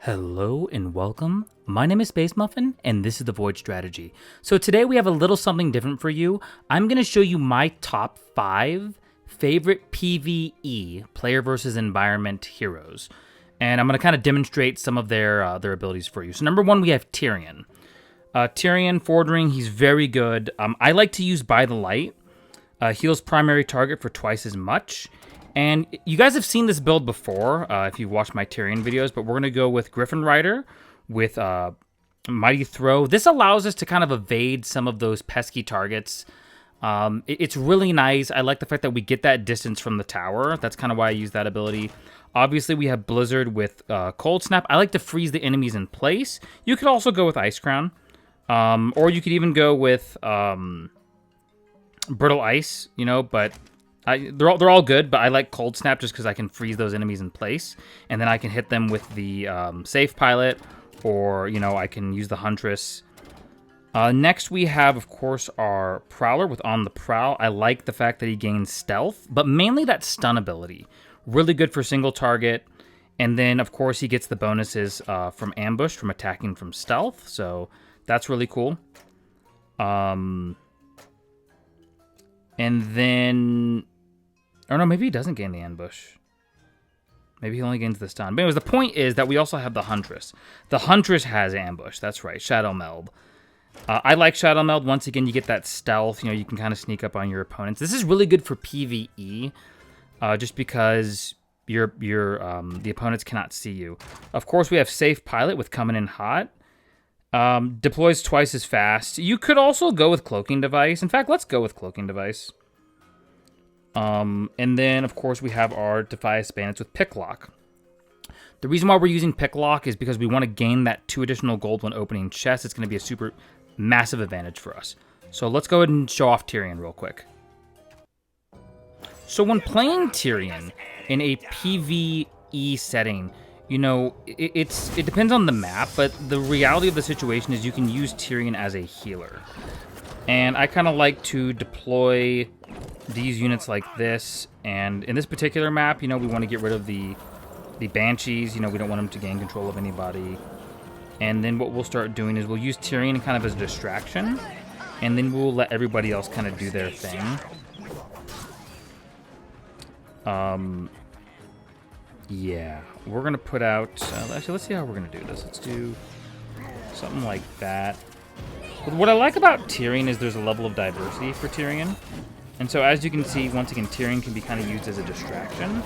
Hello and welcome. My name is Space Muffin and this is the Void Strategy. So today we have a little something different for you. I'm going to show you my top 5 favorite PvE, player versus environment heroes. And I'm going to kind of demonstrate some of their abilities for you. So number 1, we have Tirion. Tirion Fordring, he's very good. I like to use By the Light. Heals primary target for twice as much. And you guys have seen this build before, if you've watched my Tirion videos, but we're going to go with Griffin Rider, with Mighty Throw. This allows us to kind of evade some of those pesky targets. It's really nice. I like the fact that we get that distance from the tower. That's kind of why I use that ability. Obviously, we have Blizzard with Cold Snap. I like to freeze the enemies in place. You could also go with Ice Crown, or you could even go with Brittle Ice, you know, but... They're all good, but I like Cold Snap just because I can freeze those enemies in place, and then I can hit them with the Safe Pilot, or, you know, I can use the Huntress. Next, we have, of course, our Prowler with On the Prowl. I like the fact that he gains Stealth, but mainly that Stun ability. Really good for single target, and then, of course, he gets the bonuses from Ambush, from attacking from Stealth, so that's really cool. And then... Or no, maybe he doesn't gain the ambush. Maybe he only gains the stun. But anyways, the point is that we also have the Huntress. The Huntress has ambush. That's right, Shadow Meld. I like Shadow Meld. Once again, you get that stealth. You know, you can kind of sneak up on your opponents. This is really good for PvE, just because the opponents cannot see you. Of course, we have Safe Pilot with Coming in Hot. Deploys twice as fast. You could also go with Cloaking Device. In fact, let's go with Cloaking Device. And then, of course, we have our Defias Bandits with Picklock. The reason why we're using Picklock is because we want to gain that 2 additional gold when opening chests. It's going to be a super massive advantage for us. So let's go ahead and show off Tirion real quick. So when playing Tirion in a PvE setting, you know, it depends on the map, but the reality of the situation is you can use Tirion as a healer. And I kind of like to deploy these units like this, and in this particular map, you know, we want to get rid of the Banshees. You know, we don't want them to gain control of anybody. And then what we'll start doing is we'll use Tirion kind of as a distraction, and then we'll let everybody else kind of do their thing. Yeah, we're gonna put out. Actually, let's see how we're gonna do this. Let's do something like that. But what I like about Tirion is there's a level of diversity for Tirion. And so as you can see, once again, Tirion can be kind of used as a distraction.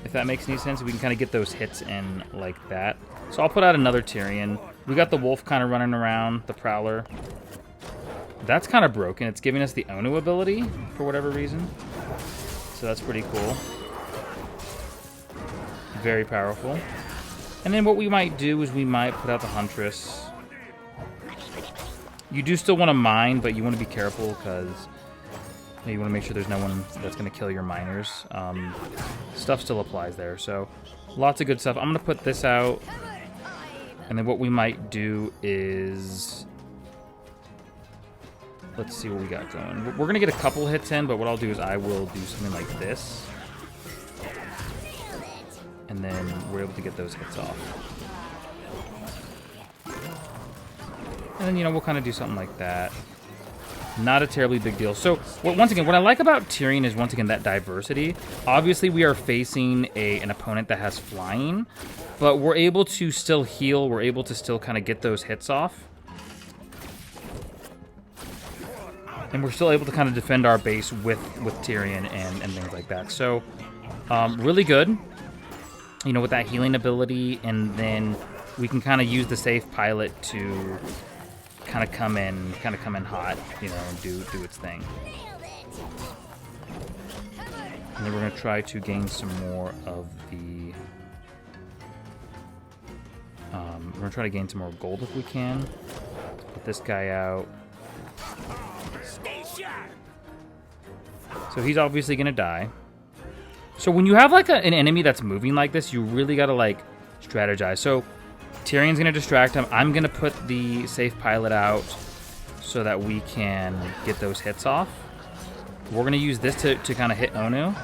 If that makes any sense, we can kind of get those hits in like that. So I'll put out another Tirion. We got the Wolf kind of running around, the Prowler. That's kind of broken. It's giving us the Onu ability for whatever reason. So that's pretty cool. Very powerful. And then what we might do is we might put out the Huntress. You do still want to mine, but you want to be careful because you want to make sure there's no one that's going to kill your miners. Stuff still applies there, so lots of good stuff. I'm going to put this out, and then what we might do is... Let's see what we got going. We're going to get a couple hits in, but what I'll do is I will do something like this. And then we're able to get those hits off. And then, you know, we'll kind of do something like that. Not a terribly big deal. So, once again, what I like about Tirion is, once again, that diversity. Obviously, we are facing an opponent that has flying, but we're able to still heal. We're able to still kind of get those hits off. And we're still able to kind of defend our base with Tirion and things like that. So, really good. You know, with that healing ability, and then we can kind of use the Safe Pilot to kind of come in hot, you know, and do its thing. And then we're going to try to gain some more of the... we're going to try to gain some more gold if we can. Put this guy out. So he's obviously going to die. So when you have like an enemy that's moving like this, you really got to like strategize. So Tyrion's going to distract him. I'm going to put the Safe Pilot out so that we can get those hits off. We're going to use this to kind of hit Onu.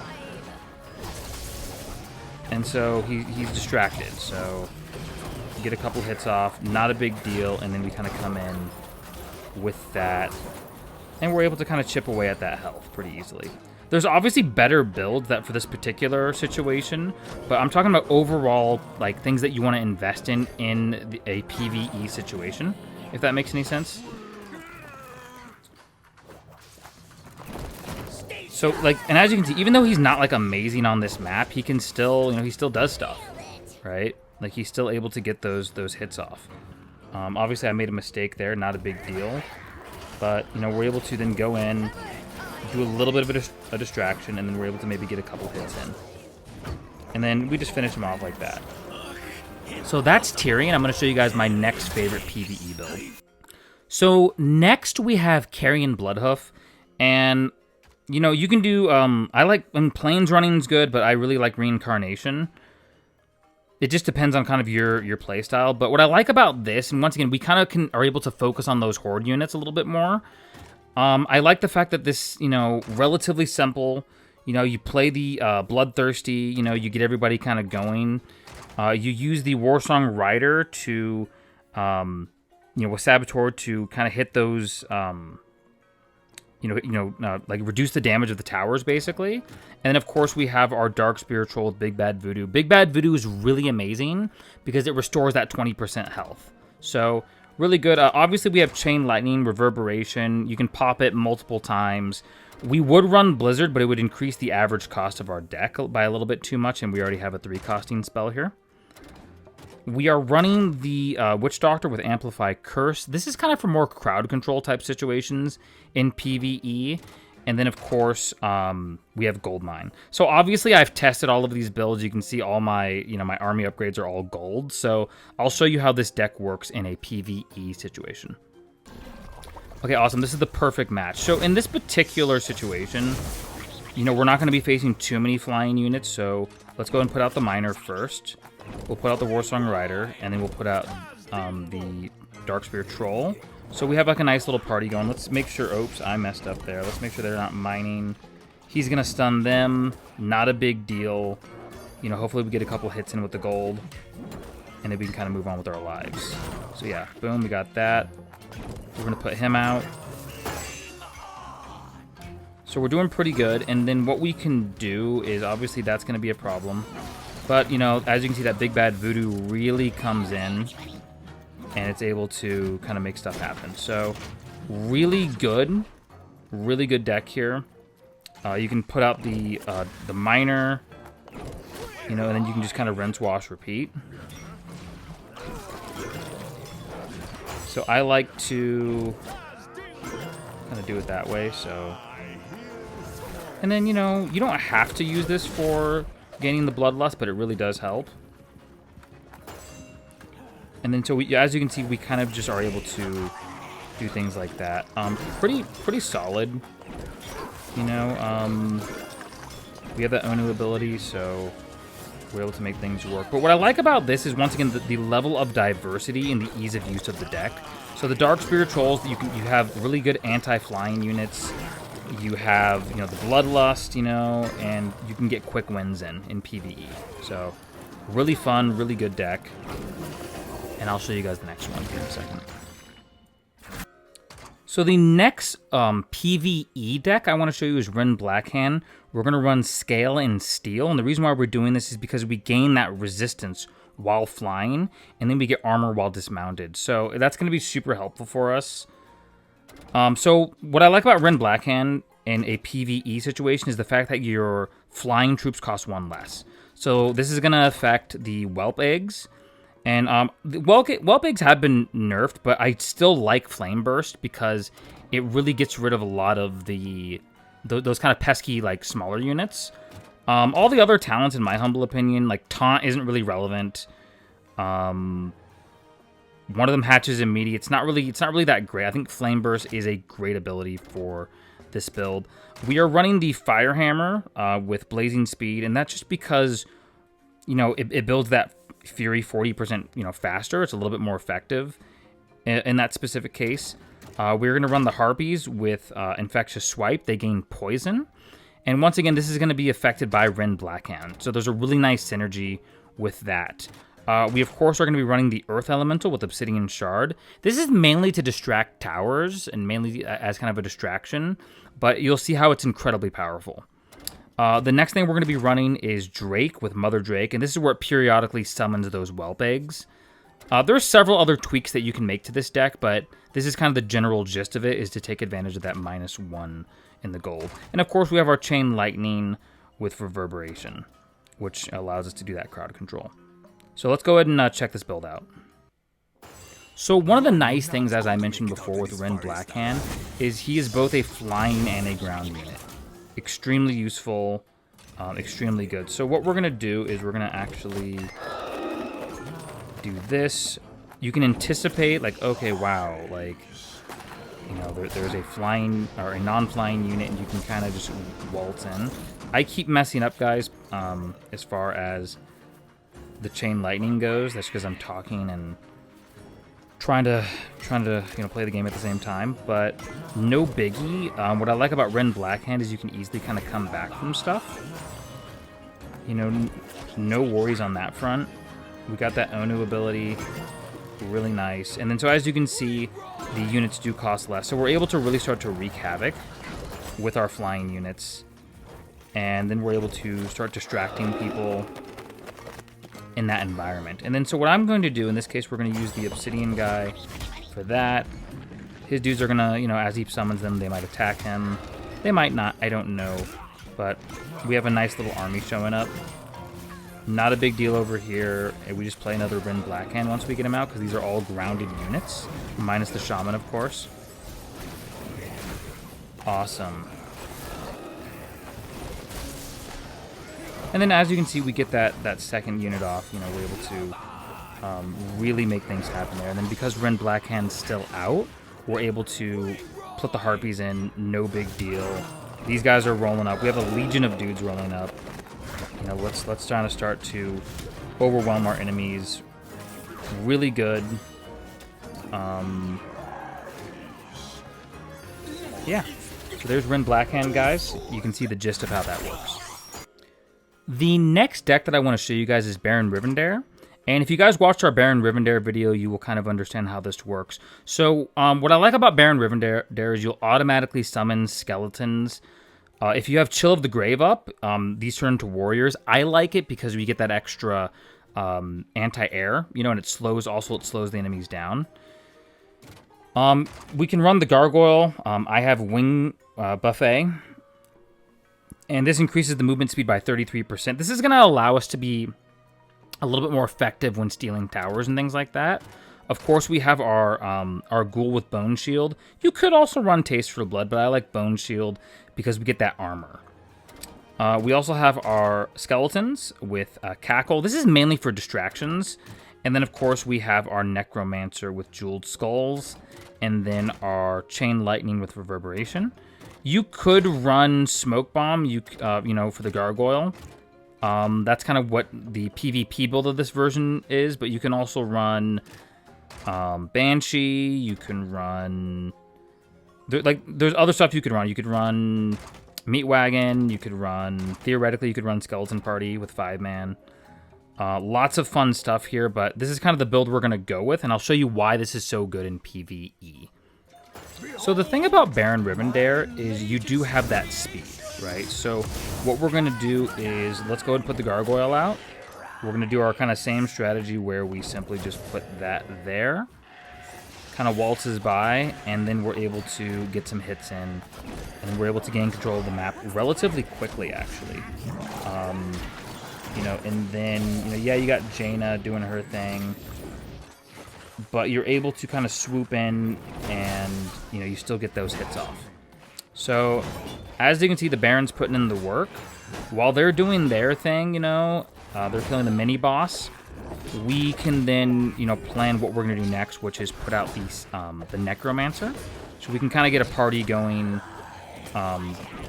And so he's distracted. So get a couple hits off, not a big deal, and then we kind of come in with that. And we're able to kind of chip away at that health pretty easily. There's obviously better builds that for this particular situation, but I'm talking about overall like things that you want to invest in a PvE situation, if that makes any sense. So like, and as you can see, even though he's not like amazing on this map, he can still, you know, he still does stuff, right? Like he's still able to get those hits off. Obviously, I made a mistake there, not a big deal, but you know, we're able to then go in, do a little bit of a distraction, and then we're able to maybe get a couple hits in. And then we just finish him off like that. So that's Tirion. I'm going to show you guys my next favorite PvE build. So next we have Cairne Bloodhoof. And, you know, you can do, I like, when Plains running is good, but I really like Reincarnation. It just depends on kind of your playstyle. But what I like about this, and once again, we kind of are able to focus on those horde units a little bit more. I like the fact that this, you know, relatively simple. You know, you play the Bloodthirsty, you know, you get everybody kind of going. You use the Warsong Rider to, you know, with Saboteur to kind of hit those, like reduce the damage of the towers, basically. And then, of course, we have our Dark Spear Troll with Big Bad Voodoo. Big Bad Voodoo is really amazing because it restores that 20% health. So really good. Obviously, we have Chain Lightning, Reverberation. You can pop it multiple times. We would run Blizzard, but it would increase the average cost of our deck by a little bit too much, and we already have a 3-costing spell here. We are running the Witch Doctor with Amplify Curse. This is kind of for more crowd control type situations in PvE. And then, of course, we have Goldmine. So obviously, I've tested all of these builds. You can see all my, you know, my army upgrades are all gold. So I'll show you how this deck works in a PvE situation. Okay, awesome. This is the perfect match. So in this particular situation, you know, we're not going to be facing too many flying units. So let's go and put out the Miner first. We'll put out the Warsong Rider, and then we'll put out the Darkspear Troll. So we have like a nice little party going. Let's make sure, oops, I messed up there. Let's make sure they're not mining. He's going to stun them. Not a big deal. You know, hopefully we get a couple hits in with the gold. And then we can kind of move on with our lives. So yeah, boom, we got that. We're going to put him out. So we're doing pretty good. And then what we can do is, obviously that's going to be a problem. But, you know, as you can see, that Big Bad Voodoo really comes in. And it's able to kind of make stuff happen. So, really good deck here. You can put out the Miner, you know, and then you can just kind of rinse, wash, repeat. So I like to kind of do it that way. So, and then, you know, you don't have to use this for gaining the Bloodlust, but it really does help. And then, so we, as you can see, we kind of just are able to do things like that. Pretty solid. You know, we have that Onu ability, so we're able to make things work. But what I like about this is, once again, the level of diversity and the ease of use of the deck. So the Dark Spear Trolls, you have really good anti-flying units. You have, you know, the Bloodlust, you know, and you can get quick wins in PvE. So really fun, really good deck. And I'll show you guys the next one here in a second. So the next PvE deck I want to show you is Rend Blackhand. We're going to run Scale and Steel. And the reason why we're doing this is because we gain that resistance while flying. And then we get armor while dismounted. So that's going to be super helpful for us. So what I like about Rend Blackhand in a PvE situation is the fact that your flying troops cost 1 less. So this is going to affect the Whelp Eggs. And Whelp Eggs have been nerfed, but I still like Flame Burst because it really gets rid of a lot of those kind of pesky, like, smaller units. All the other talents, in my humble opinion, like Taunt isn't really relevant. One of them hatches immediate. It's not really that great. I think Flame Burst is a great ability for this build. We are running the Fire Hammer with Blazing Speed, and that's just because, you know, it builds that Fury 40%, you know, faster. It's a little bit more effective in that specific case. We're going to run the Harpies with Infectious Swipe. They gain poison. And once again, this is going to be affected by Rend Blackhand. So there's a really nice synergy with that. We, of course, are going to be running the Earth Elemental with Obsidian Shard. This is mainly to distract towers and mainly as kind of a distraction, but you'll see how it's incredibly powerful. The next thing we're going to be running is Drake with Mother Drake, and this is where it periodically summons those whelp eggs. There are several other tweaks that you can make to this deck, but this is kind of the general gist of it, is to take advantage of that -1 in the gold. And of course, we have our Chain Lightning with Reverberation, which allows us to do that crowd control. So let's go ahead and check this build out. So one of the nice things, as I mentioned before with Rend Blackhand, is he is both a flying and a ground unit. Extremely useful, extremely good. So what we're going to do is we're going to actually do this. You can anticipate, like, okay, wow, like, you know, there's a flying or a non-flying unit, and you can kind of just waltz in. I keep messing up, guys, as far as the Chain Lightning goes. That's because I'm talking and trying to you know, play the game at the same time, but no biggie. What I like about Rend Blackhand is you can easily kind of come back from stuff. You know, no worries on that front. We got that Onu ability, really nice. And then so as you can see, the units do cost less, so we're able to really start to wreak havoc with our flying units, and then we're able to start distracting people in that environment. And then so what I'm going to do in this case, we're going to use the Obsidian guy for that. His dudes are going to, you know, as he summons them, they might attack him. They might not, I don't know. But we have a nice little army showing up. Not a big deal over here. And we just play another Rend Blackhand once we get him out, because these are all grounded units, minus the Shaman, of course. Awesome. And then as you can see, we get that second unit off. You know, we're able to really make things happen there. And then because Rend Blackhand's still out, we're able to put the Harpies in, no big deal. These guys are rolling up. We have a legion of dudes rolling up. You know, let's try to start to overwhelm our enemies. Really good. Yeah. So there's Rend Blackhand, guys. You can see the gist of how that works. The next deck that I want to show you guys is Baron Rivendare. And if you guys watched our Baron Rivendare video, you will kind of understand how this works. So what I like about Baron Rivendare is you'll automatically summon skeletons. If you have Chill of the Grave up, these turn into warriors. I like it because we get that extra anti-air, you know, and it slows the enemies down. We can run the Gargoyle. I have Wing Buffet. And this increases the movement speed by 33%. This is going to allow us to be a little bit more effective when stealing towers and things like that. Of course, we have our Ghoul with Bone Shield. You could also run Taste for Blood, but I like Bone Shield because we get that armor. We also have our Skeletons with Cackle. This is mainly for distractions. And then, of course, we have our Necromancer with Jeweled Skulls. And then our Chain Lightning with Reverberation. You could run Smoke Bomb, you know, for the Gargoyle. That's kind of what the PvP build of this version is, but you can also run Banshee. You can run there's other stuff you could run. You could run Meat Wagon. You could run, theoretically, you could run Skeleton Party with 5-man. Lots of fun stuff here, but this is kind of the build we're gonna go with, and I'll show you why this is so good in PvE. So the thing about Baron Rivendare is you do have that speed, right? So what we're going to do is, let's go ahead and put the Gargoyle out. We're going to do our kind of same strategy where we simply just put that there. Kind of waltzes by, and then we're able to get some hits in. And we're able to gain control of the map relatively quickly, actually. You know, and then, you know, yeah, you got Jaina doing her thing. But you're able to kind of swoop in and, you know, you still get those hits off. So, as you can see, the Baron's putting in the work. While they're doing their thing, you know, they're killing the mini-boss, we can then, you know, plan what we're going to do next, which is put out these, the Necromancer. So we can kind of get a party going,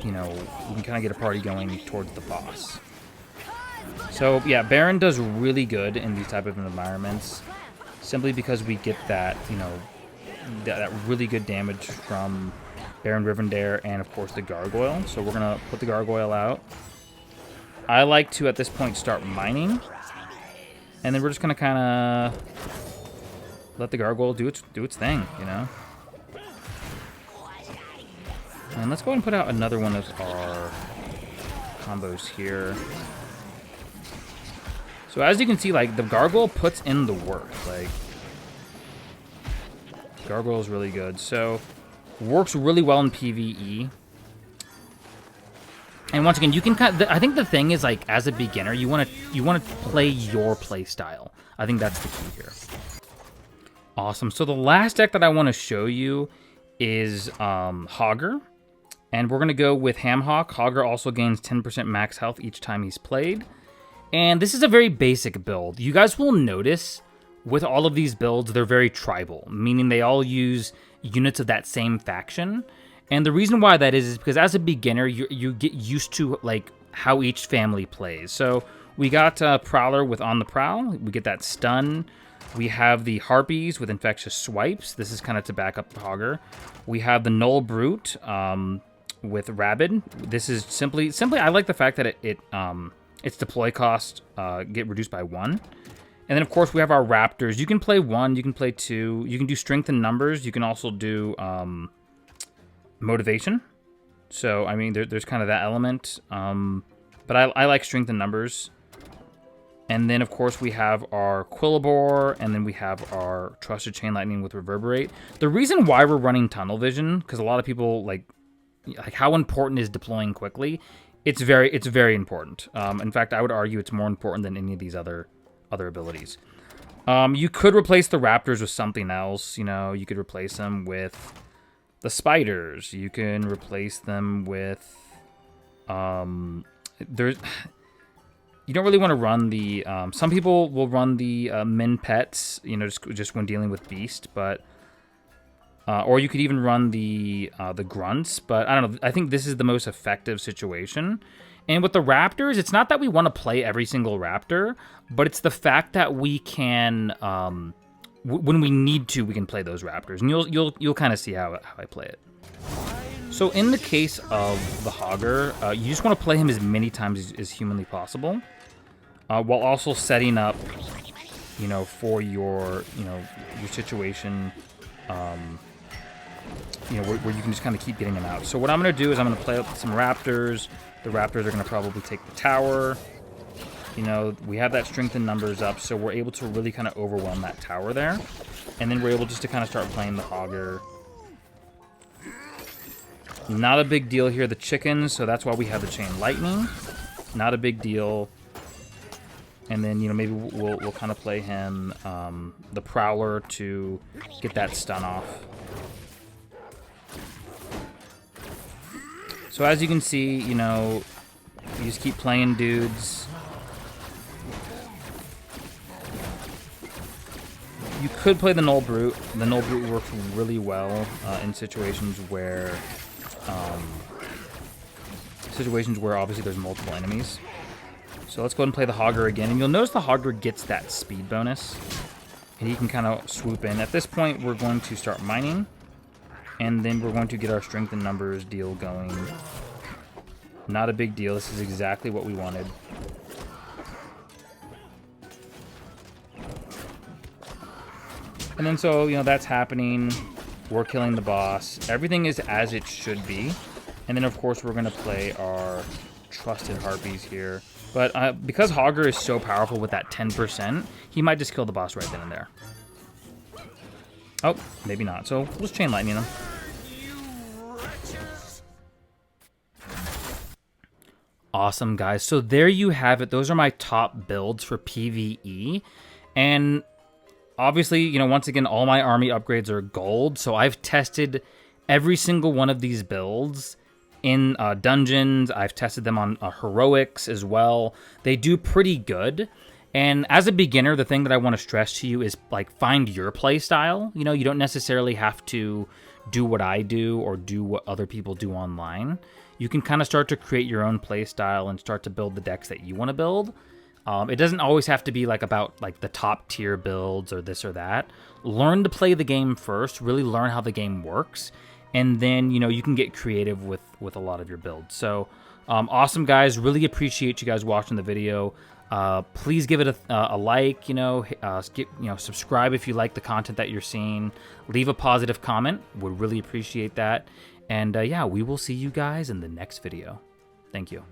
you know, we can kind of get a party going towards the boss. So, yeah, Baron does really good in these type of environments. Simply because we get that, you know, that really good damage from Baron Rivendare, and of course the Gargoyle. So we're going to put the Gargoyle out. I like to, at this point, start mining. And then we're just going to kind of let the Gargoyle do its thing, you know? And let's go ahead and put out another one of our combos here. So as you can see, like, the Gargoyle puts in the work. Like, Gargoyle is really good. So, works really well in PvE. And once again, you can kind of, I think the thing is, like, as a beginner, you want to play your play style. I think that's the key here. Awesome. So the last deck that I want to show you is Hogger. And we're going to go with Hamhawk. Hogger also gains 10% max health each time he's played. And this is a very basic build. You guys will notice with all of these builds, they're very tribal, meaning they all use units of that same faction. And the reason why that is because as a beginner, you get used to like how each family plays. So we got Prowler with On the Prowl. We get that stun. We have the Harpies with Infectious Swipes. This is kind of to back up the Hogger. We have the Null Brute with Rabid. This is simply I like the fact that its deploy cost get reduced by 1. And then of course we have our Raptors. You can play 1, you can play 2, you can do Strength in Numbers. You can also do Motivation. So I mean there's kind of that element. But I like Strength in Numbers. And then, of course, we have our Quillabore, and then we have our Trusted Chain Lightning with Reverberate. The reason why we're running Tunnel Vision, because a lot of people, like how important is deploying quickly? It's very important. In fact, I would argue it's more important than any of these other abilities. You could replace the Raptors with something else. You know, you could replace them with the Spiders. You can replace them with... You don't really want to run the... some people will run the Min Pets, you know, just when dealing with Beast, but... or you could even run the Grunts, but I don't know. I think this is the most effective situation. And with the Raptors, it's not that we want to play every single Raptor, but it's the fact that we can... when we need to, we can play those Raptors. And you'll kind of see how I play it. So in the case of the Hogger, you just want to play him as many times as humanly possible, while also setting up, you know, for your situation, you know, where you can just kind of keep getting them out. So what I'm going to do is I'm going to play up some Raptors. The Raptors are going to probably take the tower. You know, we have that Strength in Numbers up, so we're able to really kind of overwhelm that tower there. And then we're able just to kind of start playing the Hogger. Not a big deal here, the chickens, so that's why we have the Chain Lightning. Not a big deal. And then, you know, maybe we'll kind of play him the Prowler to get that stun off. So as you can see, you know, you just keep playing dudes. You could play the Null Brute. The Null Brute works really well in situations where obviously there's multiple enemies. So let's go ahead and play the Hogger again. And you'll notice the Hogger gets that speed bonus. And he can kind of swoop in. At this point, we're going to start mining. And then we're going to get our Strength in Numbers deal going. Not a big deal. This is exactly what we wanted. And then so, you know, that's happening. We're killing the boss. Everything is as it should be. And then, of course, we're going to play our Trusted Harpies here. But because Hogger is so powerful with that 10%, he might just kill the boss right then and there. Oh, maybe not. So we'll just Chain Lightning him. Awesome, guys. So there you have it. Those are my top builds for PvE. And obviously, you know, once again, all my army upgrades are gold. So I've tested every single one of these builds in dungeons. I've tested them on heroics as well. They do pretty good. And as a beginner, the thing that I want to stress to you is, like, find your play style. You know, you don't necessarily have to do what I do or do what other people do online. You can kind of start to create your own play style and start to build the decks that you want to build. It doesn't always have to be like about like the top tier builds or this or that. Learn to play the game first, really learn how the game works, and then, you know, you can get creative with a lot of your builds. So awesome, guys. Really appreciate you guys watching the video. Please give it a like, you know, subscribe if you like the content that you're seeing. Leave a positive comment. Would really appreciate that. And yeah, we will see you guys in the next video. Thank you.